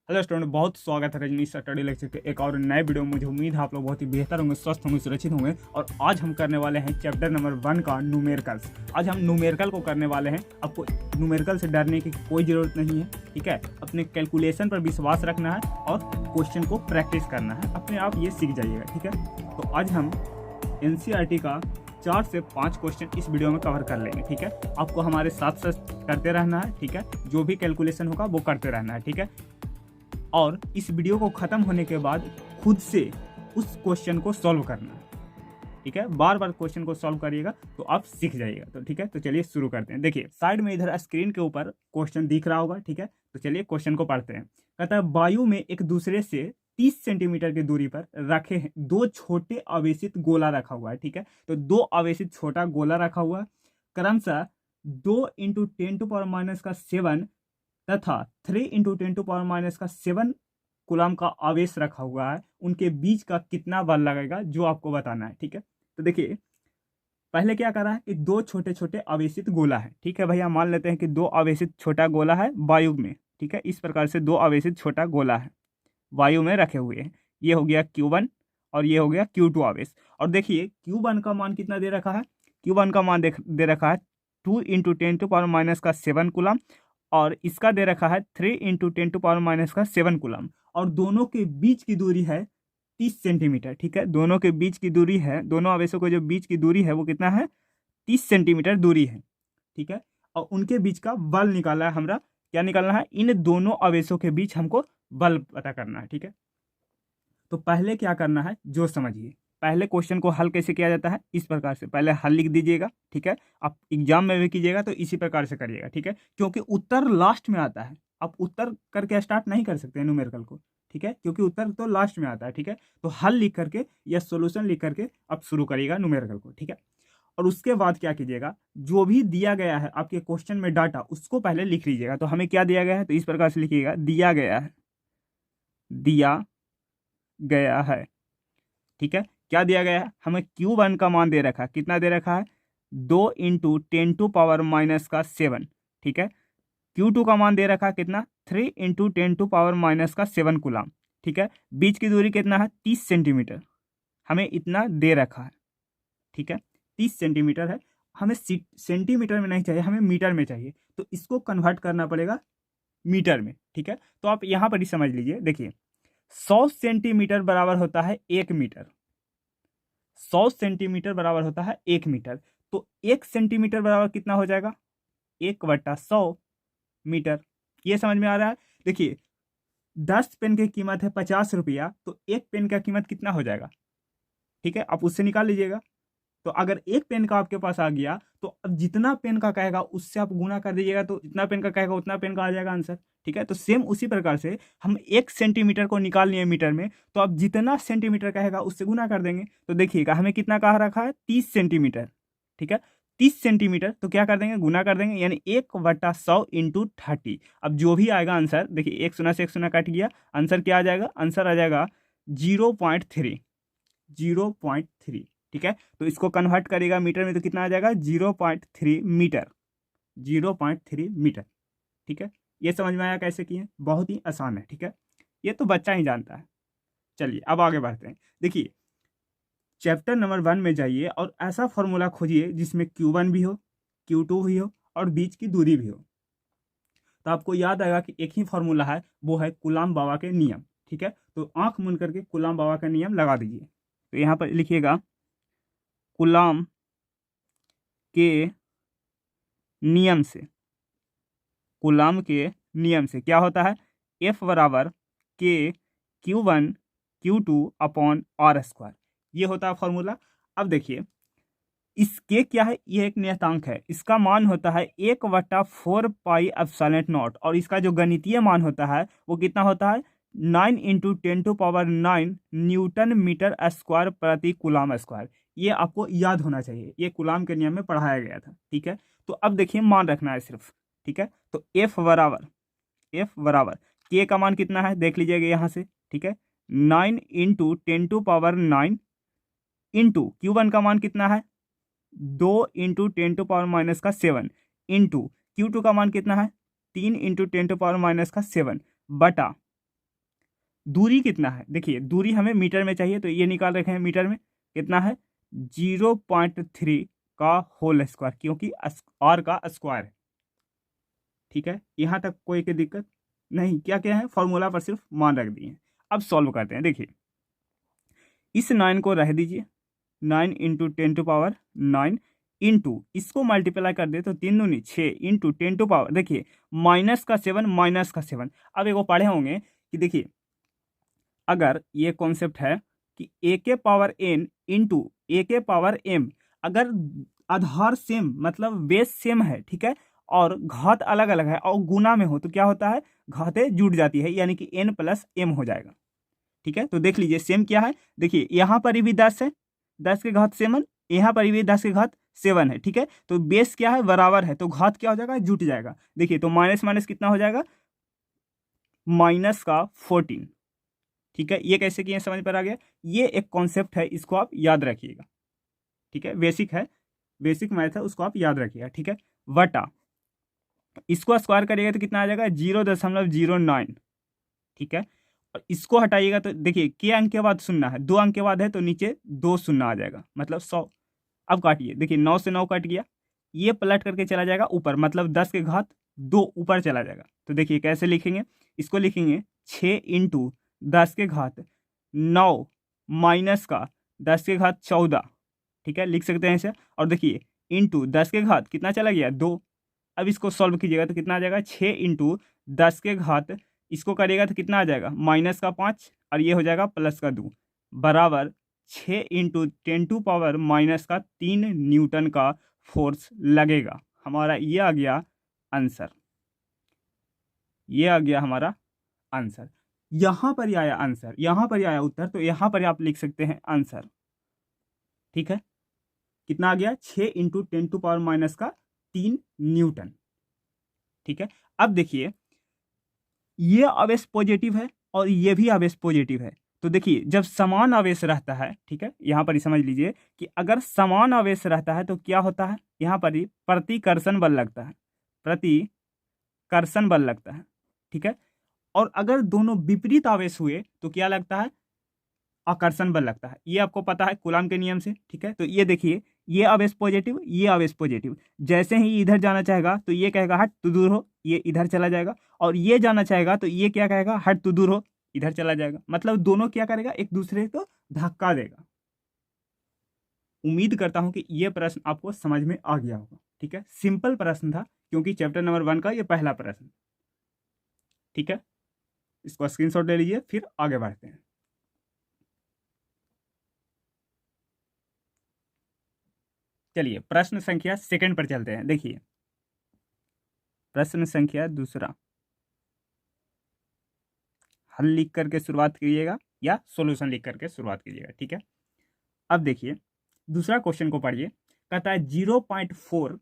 Hello student, बहुत स्वागत है रजनी स्टडी लेक्चर के एक और नए वीडियो में। मुझे उम्मीद है आप लोग बहुत ही बेहतर होंगे, स्वस्थ होंगे, सुरक्षित होंगे। और आज हम करने वाले हैं चैप्टर नंबर 1 का न्यूमेरिकल्स। आज हम न्यूमेरिकल को करने वाले हैं। आपको न्यूमेरिकल से डरने की कोई ज़रूरत नहीं है, ठीक है। अपने कैलकुलेशन पर विश्वास रखना है और क्वेश्चन को प्रैक्टिस करना है, अपने आप ये सीख जाइएगा, ठीक है। तो आज हम NCERT का 4 से 5 क्वेश्चन इस वीडियो में कवर कर लेंगे, ठीक है। आपको हमारे साथ साथ करते रहना है, ठीक है। जो भी कैलकुलेशन होगा वो करते रहना है, ठीक है। और इस वीडियो को ख़त्म होने के बाद खुद से उस क्वेश्चन को सॉल्व करना है, ठीक है। बार बार क्वेश्चन को सॉल्व करिएगा तो आप सीख जाइएगा। तो ठीक है, तो चलिए शुरू करते हैं। देखिए साइड में इधर स्क्रीन के ऊपर क्वेश्चन दिख रहा होगा, ठीक है। तो चलिए क्वेश्चन को पढ़ते हैं। कहता है वायु में एक दूसरे से 30 सेंटीमीटर की दूरी पर रखे हैं दो छोटे आवेशित गोला रखा हुआ है, ठीक है। तो दो आवेशित छोटा गोला रखा हुआ है, क्रमशः 2 × 10⁻⁷ तथा 3 × 10⁻⁷ कूलम का आवेश रखा हुआ है। उनके बीच का कितना बल लगेगा जो आपको बताना है, ठीक है। तो देखिए पहले क्या कर रहा है कि दो छोटे छोटे आवेशित गोला है, ठीक है भैया। मान लेते हैं कि दो आवेशित छोटा गोला है वायु में, ठीक है। इस प्रकार से दो आवेशित छोटा गोला है वायु में रखे हुए हैं। ये हो गया Q1 और ये हो गया Q2 आवेश। और देखिए Q1 का मान कितना दे रखा है, Q1 का मान दे रखा है 2 × 10⁻⁷ कूलम, और इसका दे रखा है 3 × 10⁻⁷ कूलम। और दोनों के बीच की दूरी है 30 सेंटीमीटर, ठीक है। दोनों के बीच की दूरी है, दोनों आवेशों को जो बीच की दूरी है वो कितना है, 30 सेंटीमीटर दूरी है, ठीक है। और उनके बीच का बल निकालना है हमरा। क्या निकालना है, इन दोनों आवेशों के बीच हमको बल पता करना है, ठीक है। तो पहले क्या करना है जो समझिए। पहले क्वेश्चन को हल कैसे किया जाता है, इस प्रकार से पहले हल लिख दीजिएगा, ठीक है। आप एग्जाम में भी कीजिएगा तो इसी प्रकार से करिएगा, ठीक है। क्योंकि उत्तर लास्ट में आता है, आप उत्तर करके स्टार्ट नहीं कर सकते न्यूमेरिकल को, ठीक है। क्योंकि उत्तर तो लास्ट में आता है, ठीक है। तो हल लिख करके या सोल्यूशन लिख करके आप शुरू करिएगा न्यूमेरिकल को, ठीक है। और उसके बाद क्या कीजिएगा, जो भी दिया गया है आपके क्वेश्चन में डाटा उसको पहले लिख लीजिएगा। तो हमें क्या दिया गया है, तो इस प्रकार से लिखिएगा, दिया गया है, दिया गया है, ठीक है। क्या दिया गया है, हमें Q1 का मान दे रखा है, कितना दे रखा है, 2 × 10⁻⁷, ठीक है। Q2 का मान दे रखा है कितना, 3 × 10⁻⁷ कूलम, ठीक है। बीच की दूरी कितना है, 30 सेंटीमीटर, हमें इतना दे रखा है, ठीक है। 30 सेंटीमीटर है, हमें सेंटीमीटर में नहीं चाहिए, हमें मीटर में चाहिए। तो इसको कन्वर्ट करना पड़ेगा मीटर में, ठीक है। तो आप यहाँ पर ही समझ लीजिए। देखिए 100 सेंटीमीटर बराबर होता है 1 मीटर, 100 सेंटीमीटर बराबर होता है 1 मीटर। तो 1 सेंटीमीटर बराबर कितना हो जाएगा, 1/100 मीटर। ये समझ में आ रहा है। देखिए 10 पेन की कीमत है 50 रुपया, तो एक पेन का कीमत कितना हो जाएगा, ठीक है। आप उससे निकाल लीजिएगा। तो अगर एक पेन का आपके पास आ गया तो अब जितना पेन का कहेगा उससे आप गुना कर दीजिएगा, तो जितना पेन का कहेगा उतना पेन का आ जाएगा आंसर, ठीक है। तो सेम उसी प्रकार से हम 1 सेंटीमीटर को निकाल लिए मीटर में, तो आप जितना सेंटीमीटर कहेगा उससे गुना कर देंगे। तो देखिएगा हमें कितना कहा रखा है, 30 सेंटीमीटर, ठीक है। 30 सेंटीमीटर तो क्या कर देंगे, गुना कर देंगे, यानी 1/100 × 30। अब जो भी आएगा आंसर, देखिए एक शून्य से एक शून्य कट गया, आंसर क्या आ जाएगा, आंसर आ जाएगा 0.3, 0.3, ठीक है। तो इसको कन्वर्ट करेगा मीटर में तो कितना आ जाएगा, 0.3 मीटर, 0.3 मीटर, ठीक है। ये समझ में आया कैसे किए, बहुत ही आसान है, ठीक है। ये तो बच्चा ही जानता है। चलिए अब आगे बढ़ते हैं। देखिए चैप्टर नंबर 1 में जाइए और ऐसा फॉर्मूला खोजिए जिसमें Q1 भी हो, Q2 भी हो और बीच की दूरी भी हो। तो आपको याद आएगा कि एक ही फॉर्मूला है, वो है कूलम बाबा के नियम, ठीक है। तो आंख मूंद करके कूलम बाबा का नियम लगा दीजिए। तो यहाँ पर लिखिएगा, कूलम के नियम से, कूलम के नियम से क्या होता है, F बराबर K Q1 Q2/R², ये होता है फॉर्मूला। अब देखिए इसके क्या है, ये एक नियतांक है, इसका मान होता है 1/4πε0, और इसका जो गणितीय मान होता है वो कितना होता है, 9 × 10⁹ न्यूटन मीटर स्क्वायर प्रति कूलम स्क्वायर। ये आपको याद होना चाहिए, ये कूलम के नियम में पढ़ाया गया था, ठीक है। तो अब देखिए मान रखना है सिर्फ, ठीक है। तो F बराबर K का मान कितना है, देख लीजिएगा यहाँ से, ठीक है। 9 × 10⁹ इंटू Q1 का मान कितना है, 2 × 10⁻⁷ इंटू Q2 का मान कितना है, 3 × 10⁻⁷ बटा दूरी कितना है, देखिए दूरी हमें मीटर में चाहिए, तो ये निकाल रखे हैं मीटर में, कितना है 0.3 का होल स्क्वायर, क्योंकि आर का स्क्वायर है। ठीक है, यहाँ तक कोई की दिक्कत नहीं, क्या क्या है, फॉर्मूला पर सिर्फ मान रख दिए। अब सॉल्व करते हैं। देखिए इस 9 को रह दीजिए, 9 इंटू 10⁻9 इंटू इसको मल्टीप्लाई कर दे तो 3 दूनी 6 इंटू 10⁻, देखिए -7 अब एगो पढ़े होंगे कि देखिए अगर ये कॉन्सेप्ट है कि ए के पावर n इंटू ए के पावर m, अगर आधार सेम मतलब बेस सेम है, ठीक है, और घात अलग अलग है और गुना में हो तो क्या होता है, घातें जुड़ जाती है, यानी कि n प्लस m हो जाएगा। ठीक है, तो देख लीजिए सेम क्या है, देखिए यहाँ पर भी 10 है, 10 के घात 7, यहाँ पर भी 10 के घात 7 है। ठीक है, तो बेस क्या है, बराबर है, तो घात क्या हो जाएगा, जुट जाएगा। देखिए तो माइनस माइनस कितना हो जाएगा, -14। ठीक है, ये कैसे किए समझ पर आ गया, ये एक कॉन्सेप्ट है, इसको आप याद रखिएगा। ठीक है, बेसिक है, बेसिक मैथ है, उसको आप याद रखिएगा। ठीक है, वटा इसको स्क्वायर करिएगा तो कितना आ जाएगा 0.09। ठीक है, और इसको हटाइएगा तो देखिए के अंक के बाद शून्य है, 2 अंक के बाद है तो नीचे 2 शून्य आ जाएगा, मतलब 100। अब काटिए, देखिए 9 से 9 कट गया, ये पलट करके चला जाएगा ऊपर, मतलब 10 के घात 2 ऊपर चला जाएगा। तो देखिए कैसे लिखेंगे, इसको लिखेंगे 6 इंटू 10 के घात 9 माइनस का 10 के घात 14। ठीक है, लिख सकते हैं इसे, और देखिए इंटू 10 के घात कितना चला गया 2। अब इसको सॉल्व कीजिएगा तो कितना आ जाएगा 6 इंटू 10 के घात, इसको करिएगा तो कितना आ जाएगा -5, और ये हो जाएगा +2 बराबर 6 इंटू 10⁻³ न्यूटन का फोर्स लगेगा। हमारा ये आ गया आंसर, ये आ गया हमारा आंसर। यहाँ पर ही आया आंसर, यहाँ पर ही आया उत्तर, तो यहाँ पर आप लिख सकते हैं आंसर। ठीक है, कितना आ गया 6 इंटू 10⁻³ न्यूटन। ठीक है, अब देखिए ये आवेश पॉजिटिव है और ये भी आवेश पॉजिटिव है, तो देखिए जब समान आवेश रहता है, ठीक है, यहाँ पर ही समझ लीजिए कि अगर समान आवेश रहता है तो क्या होता है, यहाँ पर ही प्रतिकर्षण बल लगता है, प्रतिकर्षण बल लगता है। ठीक है, और अगर दोनों विपरीत आवेश हुए तो क्या लगता है, आकर्षण बल लगता है। ये आपको पता है कूलम के नियम से। ठीक है, तो ये देखिए ये आवेश पॉजिटिव, ये आवेश पॉजिटिव, जैसे ही इधर जाना चाहेगा तो ये कहेगा हट तू दूर हो, ये इधर चला जाएगा, और ये जाना चाहेगा तो ये क्या कहेगा, हट तू दूर हो, इधर चला जाएगा। मतलब दोनों क्या करेगा, एक दूसरे को धक्का देगा। उम्मीद करता हूं कि ये प्रश्न आपको समझ में आ गया होगा। ठीक है, सिंपल प्रश्न था, क्योंकि चैप्टर नंबर 1 का ये पहला प्रश्न। ठीक है, इसको स्क्रीनशॉट ले लीजिए, फिर आगे बढ़ते हैं। चलिए प्रश्न संख्या 2 पर चलते हैं। देखिए प्रश्न संख्या 2, हल लिख करके शुरुआत कीजिएगा या सॉल्यूशन लिख करके शुरुआत कीजिएगा। ठीक है, अब देखिए दूसरा क्वेश्चन को पढ़िए, कहता है 0.4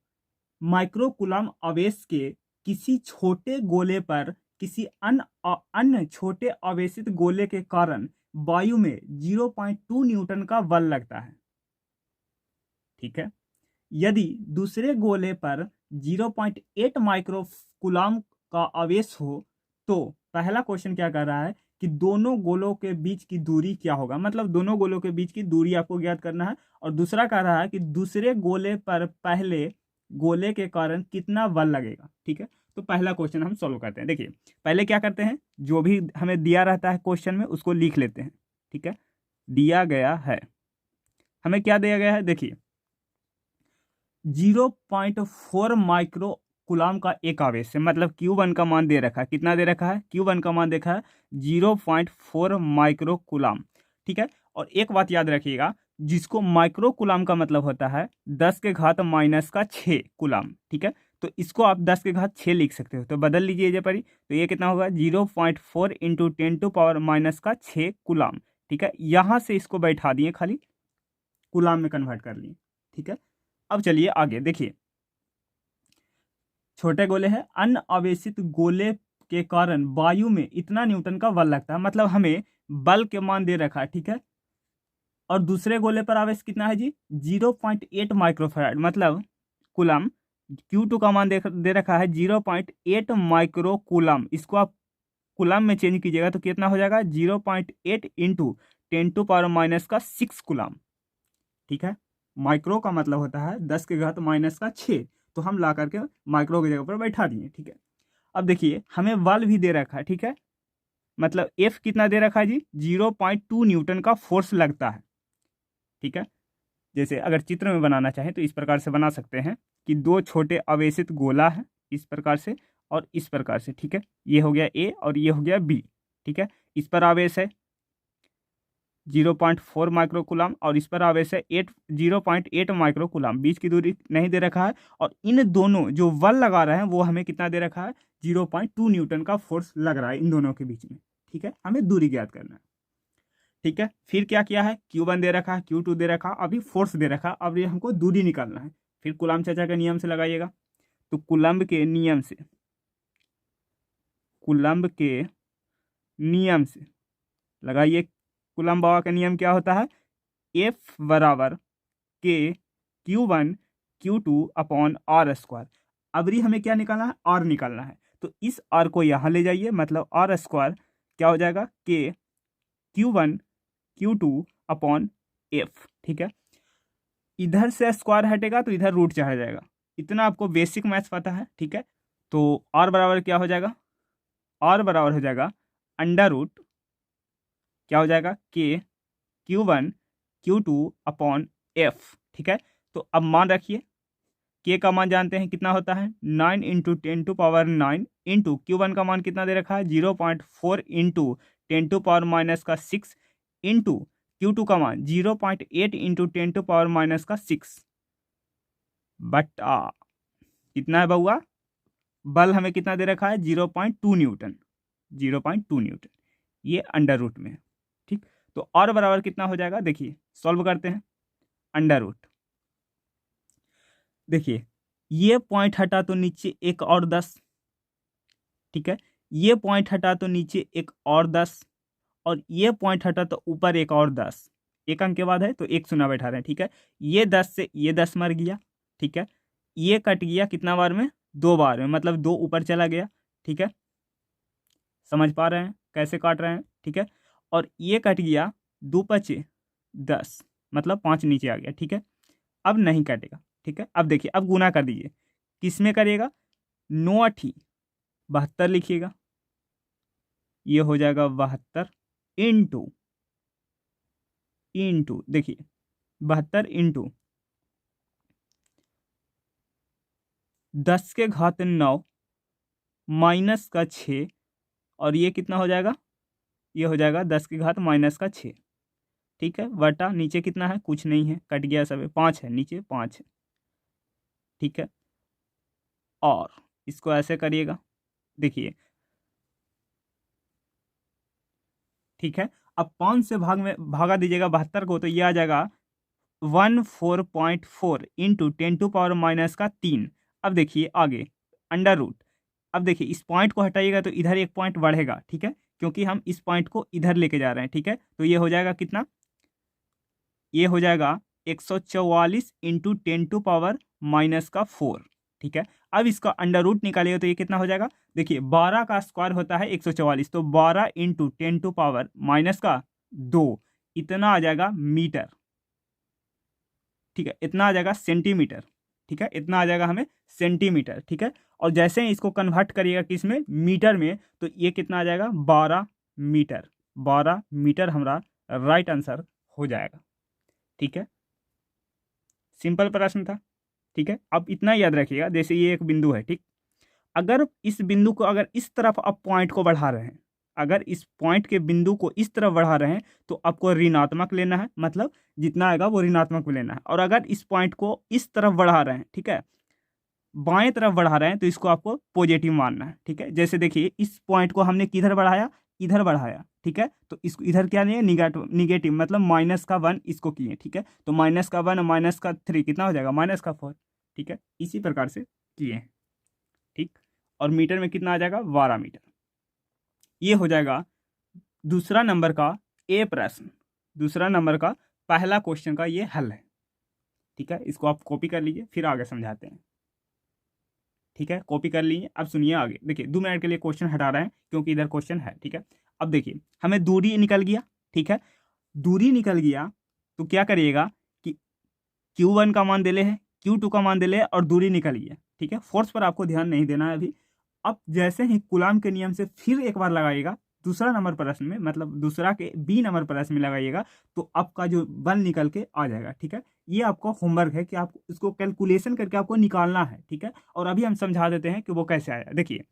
माइक्रोकूलम आवेश के किसी छोटे गोले पर किसी अन्य छोटे आवेशित गोले के कारण वायु में 0.2 न्यूटन का बल लगता है। ठीक है, यदि दूसरे गोले पर 0.8 माइक्रोकूलम का आवेश हो तो पहला क्वेश्चन क्या कर रहा है कि दोनों गोलों के बीच की दूरी क्या होगा, मतलब दोनों गोलों के बीच की दूरी आपको ज्ञात करना है। और दूसरा कह रहा है कि दूसरे गोले पर पहले गोले के कारण कितना बल लगेगा। ठीक है, तो पहला क्वेश्चन हम सॉल्व करते हैं। देखिए पहले क्या करते हैं, जो भी हमें दिया रहता है क्वेश्चन में उसको लिख लेते हैं। ठीक है, दिया गया है, हमें क्या दिया गया है, देखिए 0.4 माइक्रोकूलम का एक आवेश है, मतलब Q1 का मान दे रखा है, कितना दे रखा है, Q1 का मान देखा है 0.4 माइक्रोकूलम। ठीक है, और एक बात याद रखिएगा, जिसको माइक्रोकूलम का मतलब होता है 10 के घात -6 कूलम। ठीक है, तो इसको आप 10 के घात 6 लिख सकते हो, तो बदल लीजिए ये परी, तो ये कितना होगा 0.4 इंटू 10⁻⁻6 कूलम। ठीक है, यहाँ से इसको बैठा दिए, खाली कूलम में कन्वर्ट कर लिए। ठीक है, अब चलिए आगे देखिए, छोटे गोले हैं, अन्य आवेशित गोले के कारण वायु में इतना न्यूटन का बल लगता है, मतलब हमें बल के मान दे रखा है। ठीक है, और दूसरे गोले पर आवेश कितना है जी 0.8 माइक्रोफैराड, मतलब कूलम। Q2 का मान दे रखा है 0.8 माइक्रो कूलम, इसको आप कूलम में चेंज कीजिएगा तो कितना हो जाएगा 0.8 इंटू 10⁻⁻⁶ कूलम। ठीक है, माइक्रो का मतलब होता है 10⁻⁻⁶, तो हम ला करके माइक्रो की जगह पर बैठा दिए। ठीक है, अब देखिए हमें बल भी दे रखा है। ठीक है, मतलब एफ कितना दे रखा है जी, 0.2 न्यूटन का फोर्स लगता है। ठीक है, जैसे अगर चित्र में बनाना चाहें तो इस प्रकार से बना सकते हैं कि दो छोटे आवेशित गोला है इस प्रकार से और इस प्रकार से। ठीक है, ये हो गया ए और ये हो गया बी। ठीक है, इस पर आवेश है 0.4 माइक्रोकूलम और इस पर आवेश है 0.8 माइक्रोकूलम। बीच की दूरी नहीं दे रखा है और इन दोनों जो बल लगा रहे हैं वो हमें कितना दे रखा है, 0.2 न्यूटन का फोर्स लग रहा है इन दोनों के बीच में। ठीक है, हमें दूरी ज्ञात करना है। ठीक है, फिर क्या किया है, Q1 दे रखा है, Q2 दे रखा, अभी फोर्स दे रखा, अब ये हमको दूरी निकालना है। फिर कूलम्ब चाचा के नियम से लगाइएगा, तो कूलम्ब के नियम से लगाइए। कूलम्ब बाबा का नियम क्या होता है, F बराबर K Q1 Q2 upon R²। अब हमें क्या निकालना है, R निकालना है। तो इस R को यहाँ ले जाइए, मतलब R² क्या हो जाएगा, K Q1 Q2 upon F। ठीक है, इधर से स्क्वायर हटेगा तो इधर रूट चढ़ जाएगा। इतना आपको बेसिक मैथ्स पता है। ठीक है, तो R बराबर क्या हो जाएगा, R बराबर हो जाएगा अंडर रूट क्या हो जाएगा, K Q1 Q2 upon F। ठीक है, तो अब मान रखिए K का मान जानते हैं कितना होता है, 9 इंटू 10⁻⁹ इंटू Q1 का मान कितना दे रखा है, 0.4 इंटू 10⁻⁻⁶ इंटू Q2 का मान 0.8 इंटू 10⁻⁻⁶। बटा कितना है बउआ, बल हमें कितना दे रखा है, 0.2 न्यूटन, 0.2 न्यूटन, ये अंडर रूट में है। ठीक, तो और बराबर कितना हो जाएगा, देखिए सॉल्व करते हैं। अंडर रूट, देखिए ये पॉइंट हटा तो नीचे एक और 10। ठीक है, ये पॉइंट हटा तो नीचे एक और 10 और ये पॉइंट हटा तो ऊपर एक और 10। एक अंक के बाद है तो एक शून्य बैठा रहे हैं। ठीक है, ये 10 से ये 10 मर गया। ठीक है, ये कट गया कितना बार में, 2 बार में, मतलब 2 ऊपर चला गया। ठीक है, समझ पा रहे हैं कैसे काट रहे हैं। ठीक है, और ये कट गया 2 × 10, मतलब 5 नीचे आ गया। ठीक है, अब नहीं कटेगा। ठीक है, अब देखिए, अब गुना कर दीजिए, किस में करिएगा, 9 × 72 लिखिएगा, ये हो जाएगा 72 इंटू देखिए 72 इंटू 10⁻⁹ माइनस का 6 और ये कितना हो जाएगा, ये हो जाएगा 10⁻⁻⁶। ठीक है, बटा नीचे कितना है, कुछ नहीं है, कट गया सब, 5 है, नीचे 5 है। ठीक है, और इसको ऐसे करिएगा, देखिए। ठीक है, अब 5 से भागा दीजिएगा 72 को, तो ये आ जाएगा 14.4 इंटू 10⁻⁻3। अब देखिए आगे अंडर रूट, अब देखिए इस पॉइंट को हटाइएगा तो इधर एक पॉइंट बढ़ेगा। ठीक है, क्योंकि हम इस पॉइंट को इधर लेके जा रहे हैं। ठीक है, तो ये हो जाएगा कितना, ये हो जाएगा 144 इंटू 10⁻⁻⁴। ठीक है, अब इसका अंडर रूट निकालिएगा तो ये कितना हो जाएगा, देखिए 12 का स्क्वायर होता है 144, तो 12 इंटू 10⁻⁻2 इतना आ जाएगा मीटर। ठीक है, इतना आ जाएगा सेंटीमीटर। ठीक है, इतना आ जाएगा हमें सेंटीमीटर। ठीक है, और जैसे ही इसको कन्वर्ट करिएगा किस में, मीटर में, तो ये कितना आ जाएगा 12 मीटर। 12 मीटर हमारा राइट आंसर हो जाएगा। ठीक है, सिंपल प्रश्न था। ठीक है, अब इतना याद रखिएगा, जैसे ये एक बिंदु है। ठीक, अगर इस बिंदु को, अगर इस तरफ आप पॉइंट को बढ़ा रहे हैं, अगर इस पॉइंट के बिंदु को इस तरफ बढ़ा रहे हैं तो आपको ऋणात्मक लेना है, मतलब जितना आएगा वो ऋणात्मक में लेना है। और अगर इस पॉइंट को इस तरफ बढ़ा रहे हैं, ठीक है, बाएं तरफ बढ़ा रहे हैं, तो इसको आपको पॉजिटिव मानना है। ठीक है, जैसे देखिए इस पॉइंट को हमने किधर बढ़ाया, इधर बढ़ाया। ठीक है, तो इसको इधर क्या नहीं है, निगेटिव, मतलब -1 इसको किए। ठीक है, तो -1 -3 कितना हो जाएगा, -4। ठीक है, इसी प्रकार से किए। ठीक, और मीटर में कितना आ जाएगा, 12 मीटर। ये हो जाएगा दूसरा नंबर का ए प्रश्न, दूसरा नंबर का पहला क्वेश्चन का ये हल है। ठीक है, इसको आप कॉपी कर लीजिए, फिर आगे समझाते हैं। ठीक है, कॉपी कर लीजिए। अब सुनिए आगे, देखिए 2 मिनट के लिए क्वेश्चन हटा रहे हैं क्योंकि इधर क्वेश्चन है। ठीक है, अब देखिए हमें दूरी निकल गया। ठीक है, दूरी निकल गया तो क्या करिएगा कि Q1 का मान दे ले है, Q2 का मान दे ले है और दूरी निकल गया। ठीक है, फोर्स पर आपको ध्यान नहीं देना है अभी। अब जैसे ही कूलाम के नियम से फिर एक बार लगाइएगा दूसरा नंबर प्रश्न में, मतलब दूसरा के बी नंबर प्रश्न में लगाइएगा तो आपका जो बल निकल के आ जाएगा। ठीक है, ये आपका होमवर्क है कि आपको इसको कैलकुलेशन करके आपको निकालना है। ठीक है, और अभी हम समझा देते हैं कि वो कैसे आया। देखिए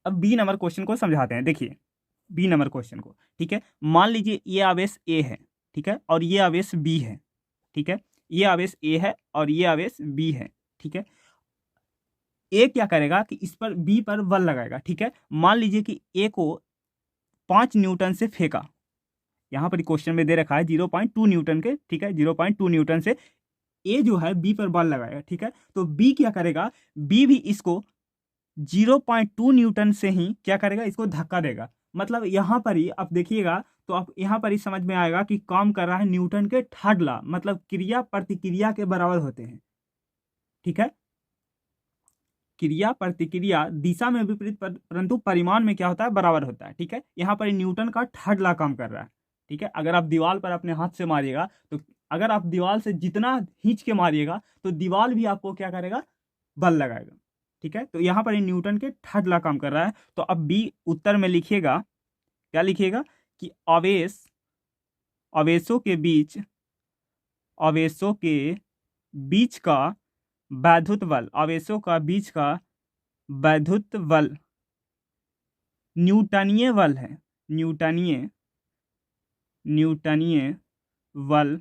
अब बी नंबर क्वेश्चन को समझाते हैं। देखिए बी नंबर क्वेश्चन को, ठीक है, मान लीजिए ये आवेश ए है, ठीक है, और ये आवेश बी है। ठीक है, ये आवेश ए है और ये आवेश बी है। ठीक है, ए क्या करेगा कि इस पर बी पर बल लगाएगा। ठीक है, मान लीजिए कि ए को 5 न्यूटन से फेंका, यहां पर क्वेश्चन में दे रखा है 0.2 न्यूटन के। ठीक है, 0.2 न्यूटन से ए जो है बी पर बल लगाएगा। ठीक है, तो बी क्या करेगा, बी भी इसको 0.2 न्यूटन से ही क्या करेगा, इसको धक्का देगा। मतलब यहां पर ही आप देखिएगा तो आप यहां पर ही समझ में आएगा कि काम कर रहा है न्यूटन के थर्ड लॉ, मतलब क्रिया प्रतिक्रिया के बराबर होते हैं। ठीक है, क्रिया प्रतिक्रिया दिशा में विपरीत परंतु परिमाण में क्या होता है, बराबर होता है। ठीक है, यहाँ पर न्यूटन का थर्ड लॉ काम कर रहा है। ठीक है, अगर आप दीवार पर अपने हाथ से मारिएगा तो अगर आप दीवार से जितना खींच के मारिएगा तो दीवार भी आपको क्या करेगा, बल लगाएगा। ठीक है, तो यहाँ पर न्यूटन के थर्ड लॉ काम कर रहा है। तो अब बी उत्तर में लिखिएगा, क्या लिखिएगा कि आवेशों के बीच का वैद्युत बल, आवेशों का बीच का वैद्युत बल न्यूटनीय बल है, न्यूटनीय बल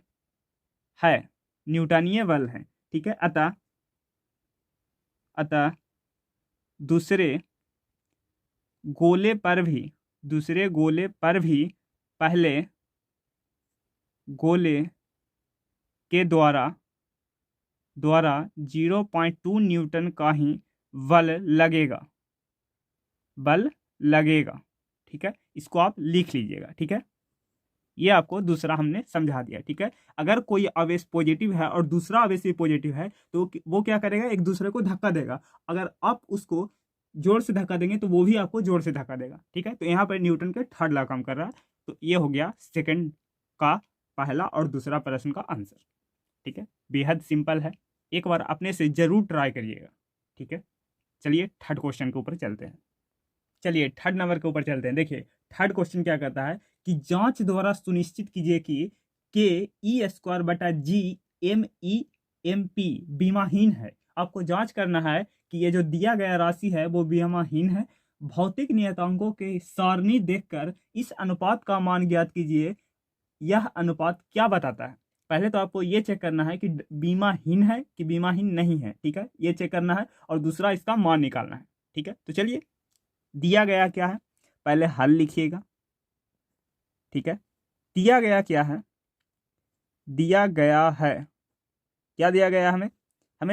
है, न्यूटनीय बल है। ठीक है, अतः दूसरे गोले पर भी पहले गोले के द्वारा 0.2 न्यूटन का ही बल लगेगा। ठीक है, इसको आप लिख लीजिएगा। ठीक है, ये आपको दूसरा हमने समझा दिया। ठीक है, अगर कोई आवेश पॉजिटिव है और दूसरा आवेश भी पॉजिटिव है तो वो क्या करेगा, एक दूसरे को धक्का देगा। अगर आप उसको जोर से धक्का देंगे तो वो भी आपको जोर से धक्का देगा। ठीक है, तो यहाँ पर न्यूटन के थर्ड लॉ काम कर रहा है। तो ये हो गया सेकंड का पहला और दूसरा प्रश्न का आंसर। ठीक है, बेहद सिंपल है, एक बार अपने से जरूर ट्राई करिएगा। ठीक है, चलिए थर्ड क्वेश्चन के ऊपर चलते हैं। चलिए थर्ड नंबर के ऊपर चलते हैं। देखिए थर्ड क्वेश्चन क्या कहता है कि जांच द्वारा सुनिश्चित कीजिए कि Ke²/G बीमाहीन है। आपको जांच करना है कि ये जो दिया गया राशि है वो बीमाहीन है। भौतिक नियतांकों के सारणी देखकर इस अनुपात का मान ज्ञात कीजिए। यह अनुपात क्या बताता है? पहले तो आपको ये चेक करना है कि बीमाहीन है कि बीमाहीन नहीं है। ठीक है, ये चेक करना है और दूसरा इसका मान निकालना है। ठीक है, तो चलिए दिया गया क्या है, पहले हल लिखिएगा। ठीक है, दिया गया क्या है, दिया गया है, क्या दिया गया हमें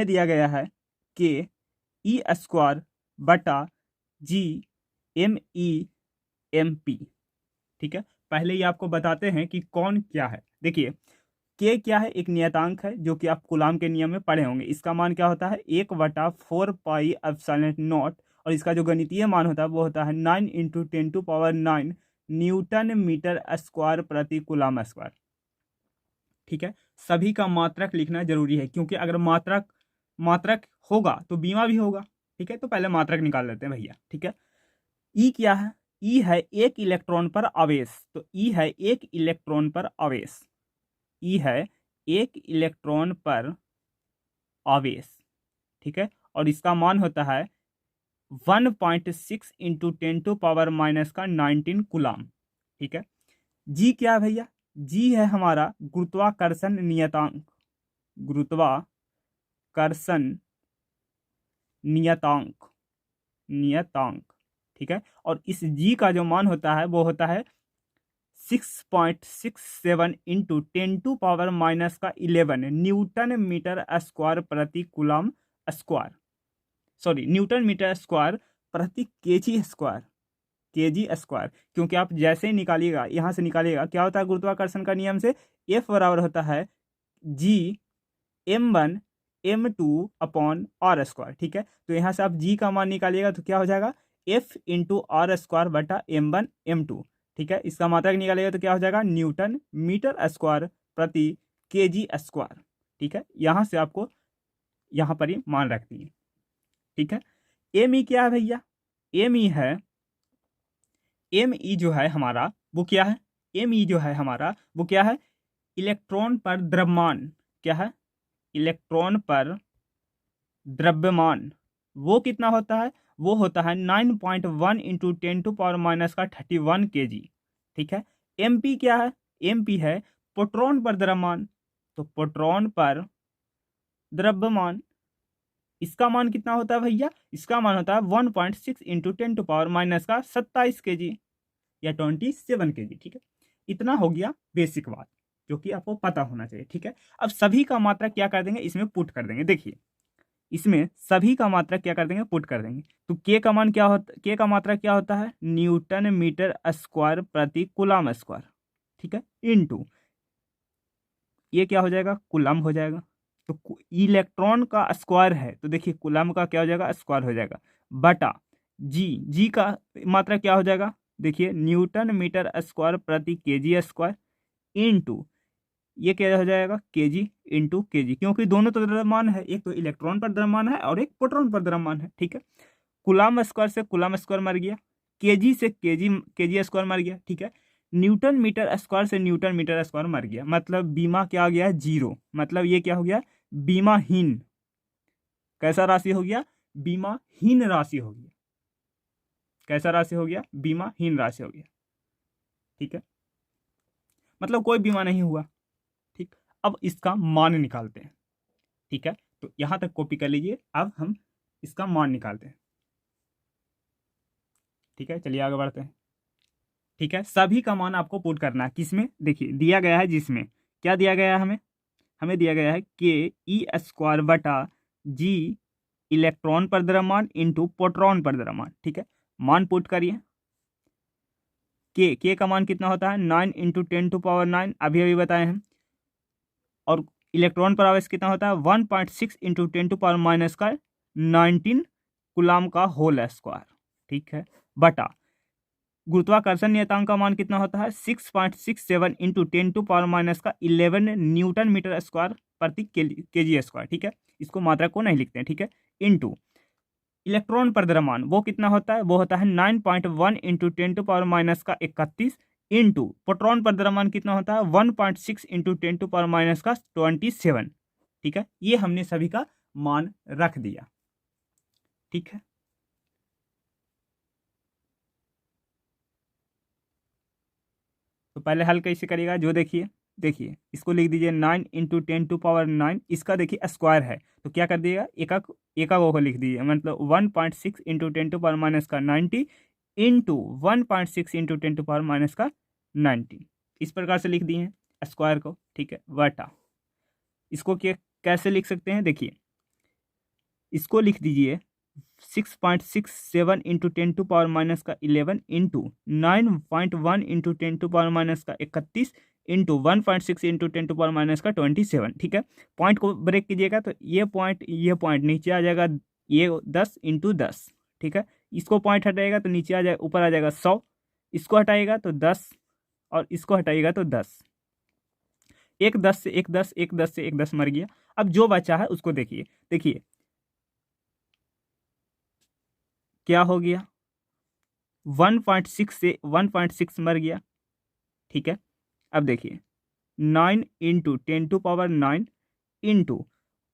दिया गया है कि E²/G MEMP। ठीक है, पहले ही आपको बताते हैं कि कौन क्या है। देखिए के क्या है, एक नियतांक है जो कि आप कूलाम के नियम में पढ़े होंगे। इसका मान क्या होता है, 1/4πε0, और इसका जो गणितीय मान होता है वो होता है 9 × 10⁹ न्यूटन मीटर स्क्वायर प्रति कूलाम स्क्वायर। ठीक है, सभी का मात्रक लिखना जरूरी है क्योंकि अगर मात्रक होगा तो बीमा भी होगा। ठीक है, तो पहले मात्रक निकाल लेते हैं भैया। ठीक है, ई क्या है, ई है एक इलेक्ट्रॉन पर आवेश। तो ई है एक इलेक्ट्रॉन पर आवेश, ई है एक इलेक्ट्रॉन पर आवेश। ठीक है, और इसका मान होता है 1.6 × 10⁻⁻19 कूलाम। ठीक है, जी क्या है भैया, जी है हमारा गुरुत्वाकर्षण नियतांक। ठीक है, और इस जी का जो मान होता है वो होता है 6.67 × 10⁻⁻11 न्यूटन मीटर स्क्वायर प्रति coulomb square, sorry newton metre square प्रति केजी स्क्वायर। क्योंकि आप जैसे ही निकालिएगा, यहाँ से निकालिएगा, क्या होता है गुरुत्वाकर्षण का नियम से F बराबर होता है G m1 m2/r²। ठीक है, तो यहाँ से आप g का मान निकालिएगा तो क्या हो जाएगा F × r²/m1 m2। ठीक है, इसका मात्रक निकालिएगा तो क्या हो जाएगा न्यूटन मीटर स्क्वायर प्रति kg²। ठीक है, यहाँ से आपको यहाँ पर ही मान रख दिए। ठीक है, एम ई क्या है भैया, एम ई है, एम ई जो है हमारा वो क्या है, एम ई जो है हमारा वो क्या है, इलेक्ट्रॉन पर द्रव्यमान। क्या है, इलेक्ट्रॉन पर द्रव्यमान। वो कितना होता है, वो होता है 9.1 × 10⁻³ kg। ठीक है, एम पी क्या है, एम पी है प्रोटॉन पर द्रव्यमान। तो प्रोटॉन पर द्रव्यमान, इसका मान कितना होता है भैया, इसका मान होता है 1.6 × 10⁻27 kg या 27 kg। ठीक है, इतना हो गया बेसिक बात जो कि आपको पता होना चाहिए। ठीक है, अब सभी का मात्रा क्या कर देंगे, इसमें पुट कर देंगे। देखिए, इसमें सभी का मात्रा क्या कर देंगे, पुट कर देंगे। तो के का मान क्या होता, के का मात्रा क्या होता है न्यूटन मीटर स्क्वायर प्रति कूलम स्क्वायर। ठीक है, इनटू ये क्या हो जाएगा कूलम हो जाएगा। तो इलेक्ट्रॉन का स्क्वायर है तो देखिए कूलम का क्या हो जाएगा स्क्वायर हो जाएगा, बटा जी का मात्रा क्या हो जाएगा, देखिए न्यूटन मीटर स्क्वायर प्रति kg², इनटू ये क्या हो जाएगा kg इंटू kg, क्योंकि दोनों तो द्रव्यमान है, एक तो इलेक्ट्रॉन पर द्रव्यमान है और एक प्रोटॉन पर द्रव्यमान है। ठीक है, कूलम स्क्वायर से कूलम स्क्वायर मर गया, kg से kg² मर गया। ठीक है, न्यूटन मीटर स्क्वायर से न्यूटन मीटर स्क्वायर मर गया, मतलब बीमा क्या हो गया 0, मतलब ये क्या हो गया बीमाहीन। कैसा राशि हो गया, बीमाहीन राशि हो गया। कैसा राशि हो गया, बीमाहीन राशि हो गया। ठीक है, मतलब कोई बीमा नहीं हुआ। ठीक, अब इसका मान निकालते हैं। ठीक है, तो यहां तक कॉपी कर लीजिए, अब हम इसका मान निकालते हैं। ठीक है, चलिए आगे बढ़ते हैं। ठीक है, सभी का मान आपको पुट करना है किसमें, देखिए दिया गया है, जिसमें क्या दिया गया है हमें दिया गया है ke² बटा g इलेक्ट्रॉन पर द्रव्यमान इंटू प्रोटॉन पर द्रव्यमान। ठीक है, मान पुट करिए। के का मान कितना होता है 9 × 10⁻9 अभी बताए हैं, और इलेक्ट्रॉन पर आवेश कितना होता है 1.6 × 10⁻19 कूलम का होल स्क्वायर। ठीक है, बटा गुरुत्वाकर्षण नियतांक का मान कितना होता है 6.67 × 10⁻11 न्यूटन मीटर स्क्वायर प्रति kg²। ठीक है, इसको मात्रा को नहीं लिखते हैं। ठीक है, इंटू इलेक्ट्रॉन पर द्रव्यमान वो कितना होता है, वो होता है 9.1 × 10⁻31 इंटू प्रोटॉन पर द्रव्यमान कितना होता है 1.6 × 10⁻27। ठीक है, ये हमने सभी का मान रख दिया। ठीक है, तो पहले हल कैसे करिएगा, जो देखिए इसको लिख दीजिए 9 × 10⁻9, इसका देखिए स्क्वायर है तो क्या कर दिएगा एक वो लिख दीजिए, मतलब 1.6 × 10⁻90 इंटू 1.6 × 10⁻90, इस प्रकार से लिख दिए हैं स्क्वायर को। ठीक है, बटा इसको कैसे लिख सकते हैं, देखिए इसको लिख दीजिए 6.67 × 10⁻11 इंटू 9.1 × 10⁻31 इंटू 1.6 × 10⁻27। ठीक है, पॉइंट को ब्रेक कीजिएगा तो ये पॉइंट नीचे आ जाएगा, ये 10 × 10। ठीक है, इसको पॉइंट हटाएगा तो नीचे आ जाएगा, ऊपर आ जाएगा 100, इसको हटाएगा तो 10 और इसको हटाएगा तो 10, एक 10 से एक 10, एक 10 से एक 10 मर गया। अब जो बचा है उसको देखिए क्या हो गया 1.6 से 1.6 मर गया। ठीक है, अब देखिए 9 × 10⁻9 इंटू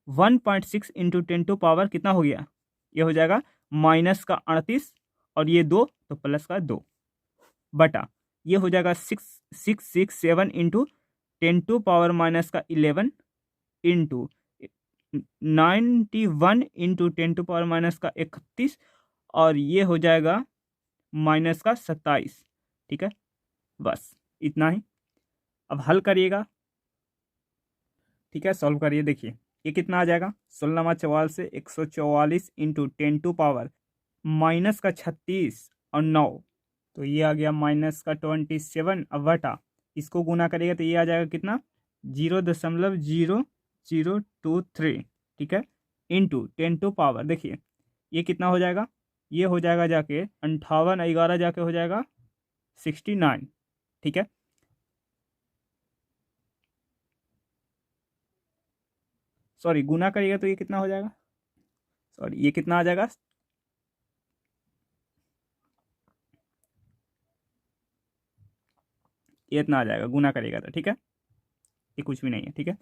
1.6 × 10⁻, कितना हो गया, ये हो जाएगा -38 और ये 2 तो +2, बटा ये हो जाएगा 667 × 10⁻11 इंटू 91 × 10⁻31 और ये हो जाएगा -27। ठीक है, बस इतना ही। अब हल करिएगा। ठीक है, सॉल्व करिए, देखिए ये कितना आ जाएगा 16×4 से 144 × 10⁻36 और 9, तो ये आ गया -27। अब बटा इसको गुना करिएगा तो ये आ जाएगा कितना 0.0023। ठीक है, इंटू 10⁻, देखिए ये कितना हो जाएगा, ये हो जाएगा जाके 58 जाके हो जाएगा 69, ठीक है। सॉरी, गुना करिएगा तो ये कितना हो जाएगा, सॉरी ये कितना आ जाएगा, ये इतना आ जाएगा गुना करिएगा तो, ठीक है, ये कुछ भी नहीं है, ठीक है।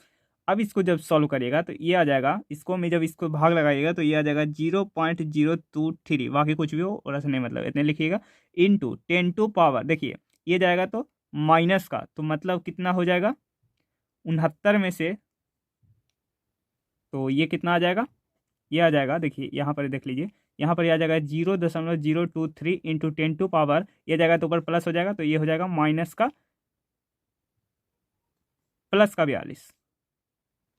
अब इसको जब सॉल्व करिएगा तो ये आ जाएगा, इसको में जब इसको भाग लगाइएगा तो ये आ जाएगा 0.023, बाकी कुछ भी हो और ऐसा नहीं, मतलब इतने लिखिएगा, इंटू 10⁻, देखिए ये जाएगा तो माइनस का, तो मतलब कितना हो जाएगा 69 में से, तो ये कितना आ जाएगा, ये आ जाएगा, देखिए यहाँ पर देख लीजिए, यहाँ पर ये आ जाएगा 0.023 इंटू 10⁻, ये जाएगा तो ऊपर प्लस हो जाएगा, तो ये हो जाएगा माइनस का प्लस का 42,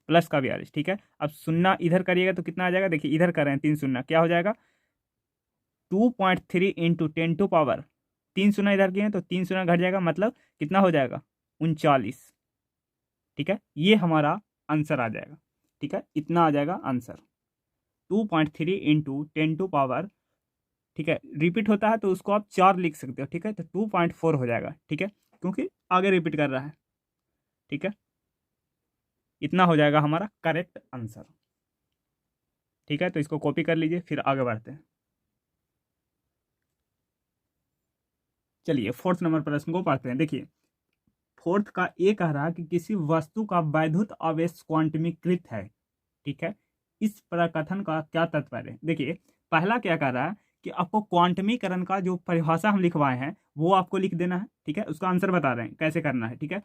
प्लस का 42, ठीक है। अब शून्य इधर करिएगा तो कितना आ जाएगा, देखिए इधर कर रहे हैं 3 शून्य, क्या हो जाएगा 2.3 इंटू 10⁻, 3 शून्य इधर किए हैं तो 3 शून्य घट जाएगा, मतलब कितना हो जाएगा 39, ठीक है। ये हमारा आंसर आ जाएगा, ठीक है, इतना आ जाएगा आंसर 2.3 इंटू 10⁻, ठीक है। रिपीट होता है तो उसको आप 4 लिख सकते हो, ठीक है, तो 2.4 हो जाएगा, ठीक है, क्योंकि आगे रिपीट कर रहा है, ठीक है। इतना हो जाएगा हमारा करेक्ट आंसर, ठीक है। तो इसको कॉपी कर लीजिए, फिर आगे बढ़ते हैं। चलिए फोर्थ नंबर प्रश्न को पढ़ते हैं। देखिए फोर्थ का ये कह रहा है कि किसी वस्तु का वैद्युत आवेश क्वांटमीकृत है, ठीक है, इस प्रकथन का क्या तात्पर्य है। देखिए पहला क्या कह रहा है कि आपको क्वांटमीकरण का जो परिभाषा हम लिखवाए हैं वो आपको लिख देना है, ठीक है, उसका आंसर बता रहे हैं कैसे करना है, ठीक है।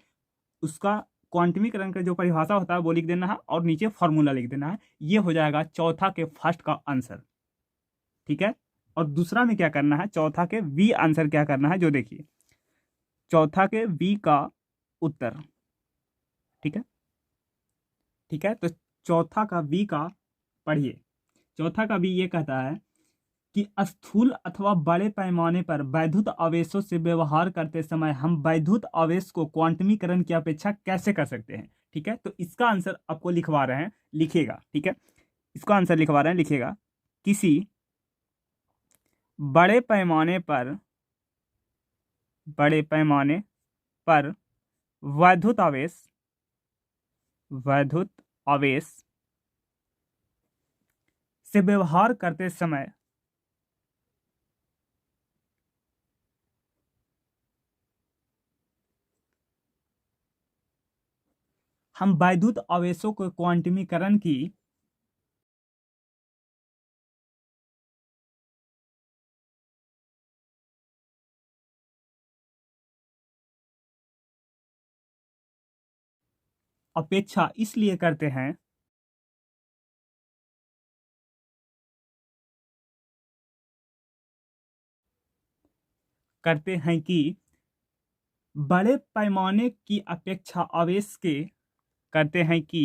उसका क्वांटमीकरण का जो परिभाषा होता है वो लिख देना है और नीचे फॉर्मूला लिख देना है, ये हो जाएगा चौथा के फर्स्ट का आंसर, ठीक है। और दूसरा में क्या करना है, चौथा के वी आंसर क्या करना है, जो देखिए चौथा के वी का उत्तर, ठीक है, ठीक है। तो चौथा का वी का पढ़िए, चौथा का वी ये कहता है कि स्थूल अथवा बड़े पैमाने पर वैद्युत आवेशों से व्यवहार करते समय हम वैद्युत आवेश को क्वांटमीकरण की अपेक्षा कैसे कर सकते हैं, ठीक है। तो इसका आंसर आपको लिखवा रहे हैं, लिखेगा, ठीक है, इसका आंसर लिखवा रहे हैं, लिखेगा किसी बड़े पैमाने पर, बड़े पैमाने पर वैद्युत आवेश, वैद्युत आवेश से व्यवहार करते समय हम वैद्युत आवेशों को क्वांटमीकरण की अपेक्षा इसलिए करते हैं, करते हैं कि बड़े पैमाने की अपेक्षा आवेश के, करते हैं कि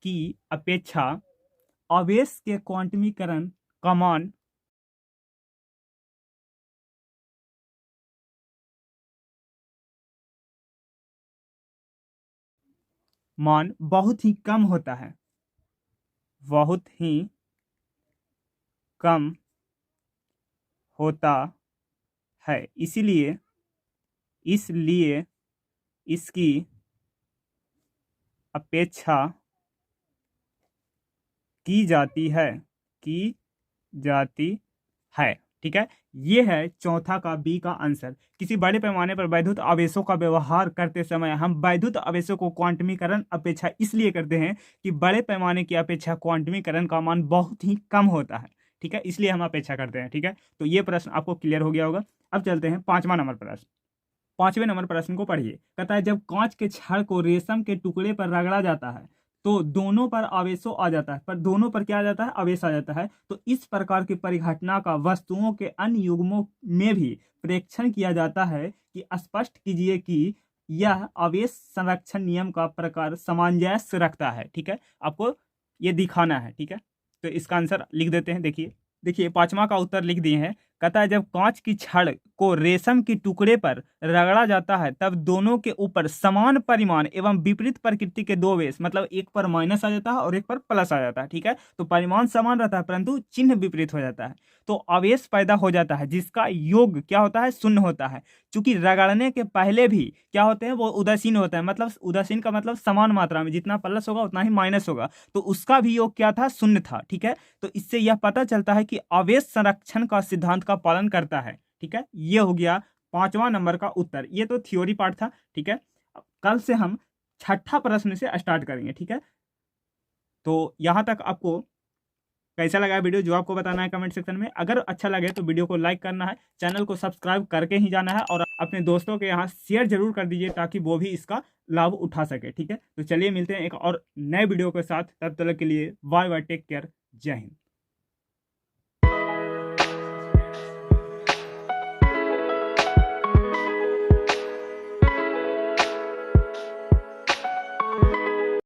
की अपेक्षा आवेश के क्वांटमीकरण का मान बहुत ही कम होता है, बहुत ही कम होता है, इसलिए, इसलिए इसकी अपेक्षा की जाती है, की जाती है, ठीक है। ये है चौथा का बी का आंसर। किसी बड़े पैमाने पर वैद्युत आवेशों का व्यवहार करते समय हम वैद्युत आवेशों को क्वांटमीकरण अपेक्षा इसलिए करते हैं कि बड़े पैमाने की अपेक्षा क्वांटमीकरण का मान बहुत ही कम होता है, ठीक है, इसलिए हम अपेक्षा करते हैं, ठीक है। तो ये प्रश्न आपको क्लियर हो गया होगा। अब चलते हैं 5वां नंबर प्रश्न। 5वें नंबर प्रश्न को पढ़िए। कहता है जब कांच के छड़ को रेशम के टुकड़े पर रगड़ा जाता है तो दोनों पर आवेशों आ जाता है, पर दोनों पर क्या आ जाता है, आवेश आ जाता है। तो इस प्रकार की परिघटना का वस्तुओं के अन्य युग्मों में भी परीक्षण किया जाता है कि स्पष्ट कीजिए कि यह आवेश संरक्षण नियम का प्रकार सामंजस्य रखता है, ठीक है, आपको ये दिखाना है, ठीक है। तो इसका आंसर लिख देते हैं, देखिए देखिए 5वां का उत्तर लिख दिए हैं, कहता है जब कांच की छड़ को रेशम की टुकड़े पर रगड़ा जाता है तब दोनों के ऊपर समान परिमाण एवं विपरीत प्रकृति के दो बेस, मतलब एक पर माइनस आ जाता है और एक पर प्लस आ जाता है, ठीक है। तो परिमाण समान रहता है परंतु चिन्ह विपरीत हो जाता है, तो आवेश पैदा हो जाता है जिसका योग क्या होता है, शून्य होता है। चूंकि रगड़ने के पहले भी क्या होते हैं, वो उदासीन होता है, मतलब उदासीन का मतलब समान मात्रा में, जितना प्लस होगा उतना ही माइनस होगा, तो उसका भी योग क्या था, शून्य था, ठीक है। तो इससे यह पता चलता है कि आवेश संरक्षण का सिद्धांत का पालन करता है, ठीक है। ये हो गया 5वां नंबर का उत्तर। ये तो थ्योरी पार्ट था, ठीक है। कल से हम 6ठा प्रश्न से स्टार्ट करेंगे, ठीक है। तो यहाँ तक आपको कैसा लगा वीडियो, जो आपको बताना है कमेंट सेक्शन में। अगर अच्छा लगे तो वीडियो को लाइक करना है, चैनल को सब्सक्राइब करके ही जाना है, और अपने दोस्तों के यहाँ शेयर जरूर कर दीजिए ताकि वो भी इसका लाभ उठा सके, ठीक है। तो चलिए मिलते हैं एक और नए वीडियो के साथ, तब तक के लिए बाय बाय, टेक केयर, जय हिंद।